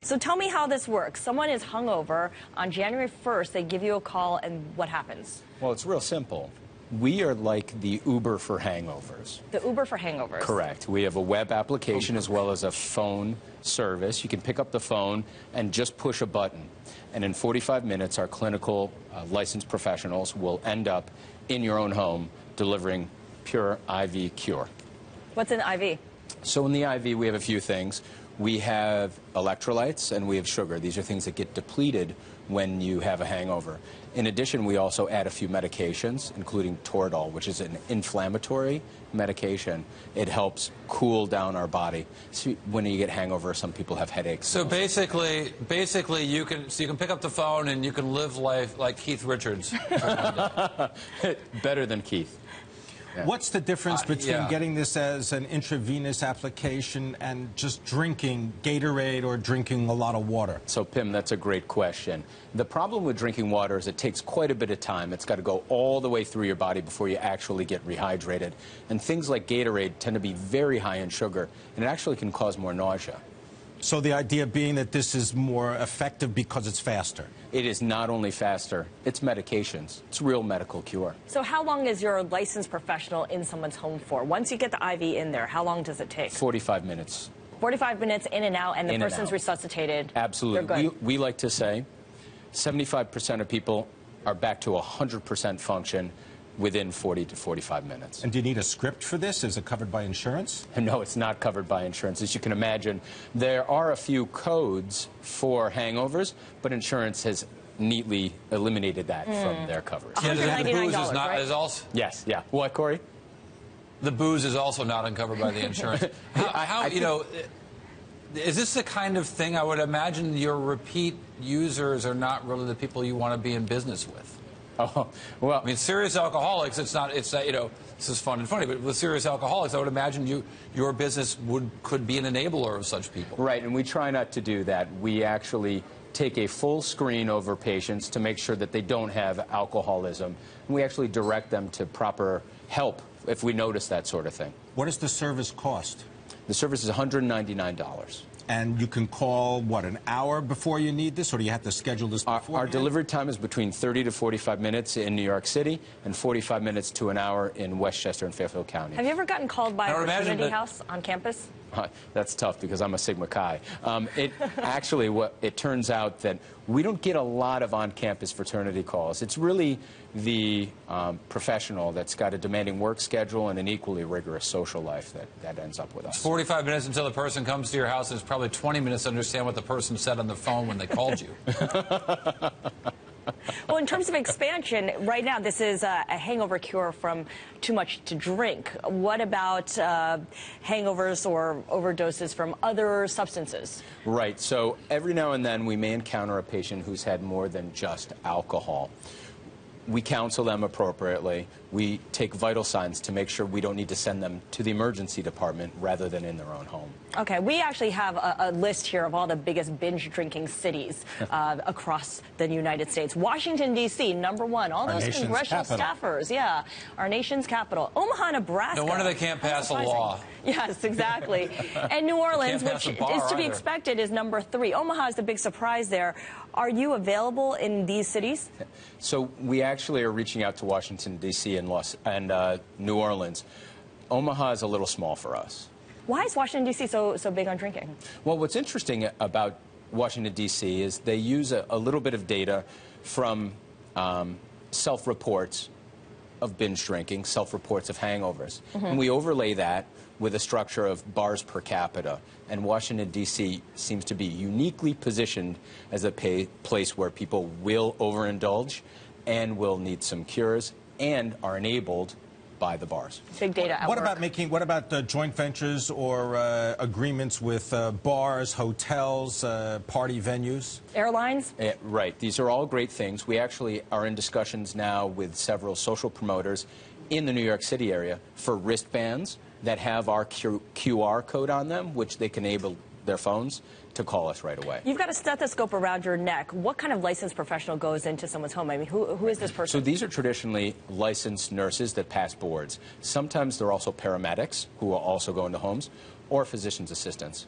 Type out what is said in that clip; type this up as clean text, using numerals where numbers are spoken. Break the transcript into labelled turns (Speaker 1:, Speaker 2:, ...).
Speaker 1: So tell me how this works. Someone is hungover on January 1st. They give you a call, and what happens?
Speaker 2: Well, it's real simple. We are like the Uber for hangovers.
Speaker 1: The Uber for hangovers.
Speaker 2: Correct. We have a web application as well as a phone service. You can pick up the phone and just push a button. And in 45 minutes, our clinical licensed professionals will end up in your own home delivering pure IV cure.
Speaker 1: What's in IV?
Speaker 2: So in the IV, we have a few things. We have electrolytes and we have sugar. These are things that get depleted when you have a hangover. In addition, we also add a few medications, including Toradol, which is an inflammatory medication. It helps cool down our body. So when you get hangover, some people have headaches.
Speaker 3: So basically, you can pick up the phone and you can live life like Keith Richards.
Speaker 2: Better than Keith.
Speaker 4: Yeah. What's the difference between getting this as an intravenous application and just drinking Gatorade or drinking a lot of water?
Speaker 2: So, Pim, that's a great question. The problem with drinking water is it takes quite a bit of time. It's got to go all the way through your body before you actually get rehydrated. And things like Gatorade tend to be very high in sugar, and it actually can cause more nausea.
Speaker 4: So the idea being that this is more effective because it's faster?
Speaker 2: It is not only faster, it's medications. It's real medical cure.
Speaker 1: So how long is your licensed professional in someone's home for? Once you get the IV in there, how long does it take?
Speaker 2: 45 minutes.
Speaker 1: 45 minutes in and out, and the person's resuscitated.
Speaker 2: Absolutely.
Speaker 1: They're good.
Speaker 2: We like to say 75% of people are back to 100% function within 40 to 45 minutes.
Speaker 4: And do you need a script for this? Is it covered by insurance?
Speaker 2: No, it's not covered by insurance. As you can imagine, there are a few codes for hangovers, but insurance has neatly eliminated that from their coverage.
Speaker 3: Yeah, the booze is not,
Speaker 1: right?
Speaker 3: is also,
Speaker 2: yes, yeah. What, Corey?
Speaker 3: The booze is also not uncovered by the insurance. You know, is this the kind of thing, I would imagine your repeat users are not really the people you want to be in business with?
Speaker 2: Oh, well,
Speaker 3: I mean, serious alcoholics, it's not, you know, this is fun and funny, but with serious alcoholics, I would imagine your business could be an enabler of such people.
Speaker 2: Right, and we try not to do that. We actually take a full screen over patients to make sure that they don't have alcoholism. And we actually direct them to proper help if we notice that sort of thing.
Speaker 4: What does the service cost?
Speaker 2: The service is $199.
Speaker 4: And you can call, what, an hour before you need this, or do you have to schedule this before?
Speaker 2: Our delivery time is between 30 to 45 minutes in New York City and 45 minutes to an hour in Westchester and Fairfield County.
Speaker 1: Have you ever gotten called by a fraternity house on campus?
Speaker 2: That's tough because I'm a Sigma Chi. It turns out that we don't get a lot of on-campus fraternity calls. It's really the professional that's got a demanding work schedule and an equally rigorous social life that ends up with us.
Speaker 3: It's 45 minutes until the person comes to your house, and it's probably 20 minutes to understand what the person said on the phone when they called you.
Speaker 1: Well, in terms of expansion, right now this is a hangover cure from too much to drink. What about hangovers or overdoses from other substances?
Speaker 2: Right. So every now and then we may encounter a patient who's had more than just alcohol. We counsel them appropriately. We take vital signs to make sure we don't need to send them to the emergency department rather than in their own home.
Speaker 1: Okay, we actually have a list here of all the biggest binge-drinking cities across the United States. Washington, D.C., #1. All those congressional staffers, yeah. Our nation's capital. Omaha, Nebraska.
Speaker 3: No wonder they can't pass a law.
Speaker 1: Yes, exactly. And New Orleans, which is to be expected, is #3. Omaha is the big surprise there. Are you available in these cities?
Speaker 2: So we actually are reaching out to Washington, D.C. and New Orleans. Omaha is a little small for us.
Speaker 1: Why is Washington, D.C. so big on drinking?
Speaker 2: Well, what's interesting about Washington, D.C. is they use a little bit of data from self-reports of binge drinking, self-reports of hangovers. And we overlay that with a structure of bars per capita. And Washington, D.C. seems to be uniquely positioned as a place where people will overindulge and will need some cures and are enabled by the bars.
Speaker 1: Big data at
Speaker 4: What
Speaker 1: work.
Speaker 4: about making joint ventures or agreements with bars, hotels, party venues?
Speaker 1: Airlines?
Speaker 2: Right. These are all great things. We actually are in discussions now with several social promoters in the New York City area for wristbands that have our QR code on them, which they can enable their phones to call us right away.
Speaker 1: You've got a stethoscope around your neck. What kind of licensed professional goes into someone's home? I mean, who is this person?
Speaker 2: So these are traditionally licensed nurses that pass boards. Sometimes they're also paramedics who will also go into homes, or physician's assistants.